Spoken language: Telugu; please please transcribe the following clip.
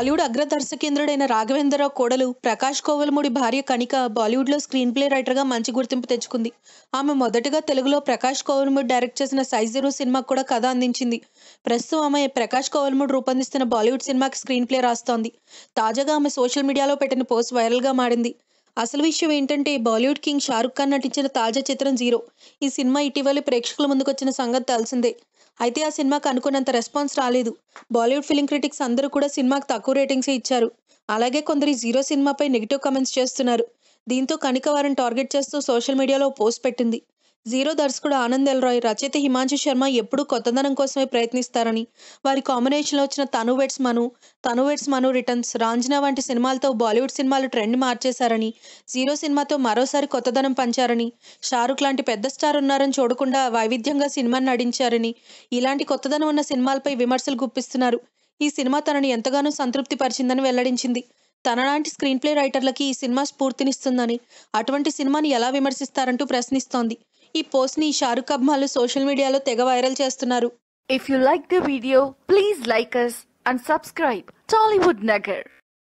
బాలీవుడ్ అగ్ర దర్శకేంద్రుడైన రాఘవేంద్రరావు కోడలు ప్రకాష్ కోవలమూడి భార్య కనిక బాలీవుడ్లో స్క్రీన్ ప్లే రైటర్గా మంచి గుర్తింపు తెచ్చుకుంది. ఆమె మొదటగా తెలుగులో ప్రకాష్ కోవలమూడి డైరెక్ట్ చేసిన సైజరు సినిమాకు కూడా కథ అందించింది. ప్రస్తుతం ఆమె ప్రకాష్ కోవలమూడి రూపొందిస్తున్న బాలీవుడ్ సినిమాకి స్క్రీన్ ప్లే రాస్తోంది. తాజాగా ఆమె సోషల్ మీడియాలో పెట్టిన పోస్ట్ వైరల్గా మారింది. అసలు విషయం ఏంటంటే బాలీవుడ్ కింగ్ షారుఖ్ ఖాన్ నటించిన తాజా చిత్రం జీరో. ఈ సినిమా ఇటీవలే ప్రేక్షకుల ముందుకొచ్చిన సంగతి తెలిసిందే. అయితే ఆ సినిమాకు అనుకున్నంత రెస్పాన్స్ రాలేదు. బాలీవుడ్ ఫిలిం క్రిటిక్స్ అందరూ కూడా సినిమాకు తక్కువ రేటింగ్సే ఇచ్చారు. అలాగే కొందరు ఈ జీరో సినిమాపై నెగిటివ్ కామెంట్స్ చేస్తున్నారు. దీంతో కనిక వారిని టార్గెట్ చేస్తూ సోషల్ మీడియాలో ఓ పోస్ట్ పెట్టింది. జీరో దర్శకుడు ఆనంద్ ఎల్ రాయ్, రచయిత హిమాంశు శర్మ ఎప్పుడూ కొత్తదనం కోసమే ప్రయత్నిస్తారని, వారి కాంబినేషన్లో వచ్చిన తను వెడ్స్ మను రిటర్న్స్, రాంజనా వంటి సినిమాలతో బాలీవుడ్ సినిమాలు ట్రెండ్ మార్చేశారని, జీరో సినిమాతో మరోసారి కొత్తదనం పంచారని, షారుఖ్ లాంటి పెద్ద స్టార్ ఉన్నారని చూడకుండా వైవిధ్యంగా సినిమాని నటించారని, ఇలాంటి కొత్తదనం ఉన్న సినిమాలపై విమర్శలు గుప్పిస్తున్నారు. ఈ సినిమా తనని ఎంతగానో సంతృప్తి పరిచిందని వెల్లడించింది. తనలాంటి స్క్రీన్ ప్లే రైటర్లకి ఈ సినిమా స్ఫూర్తినిస్తుందని, అటువంటి సినిమాని ఎలా విమర్శిస్తారంటూ ప్రశ్నిస్తోంది. ఈ పోస్ట్ని షారుఖ్ అభిమానులు సోషల్ మీడియాలో తెగ వైరల్ చేస్తున్నారు. If you like the video, please like us and subscribe Tollywood Nagar.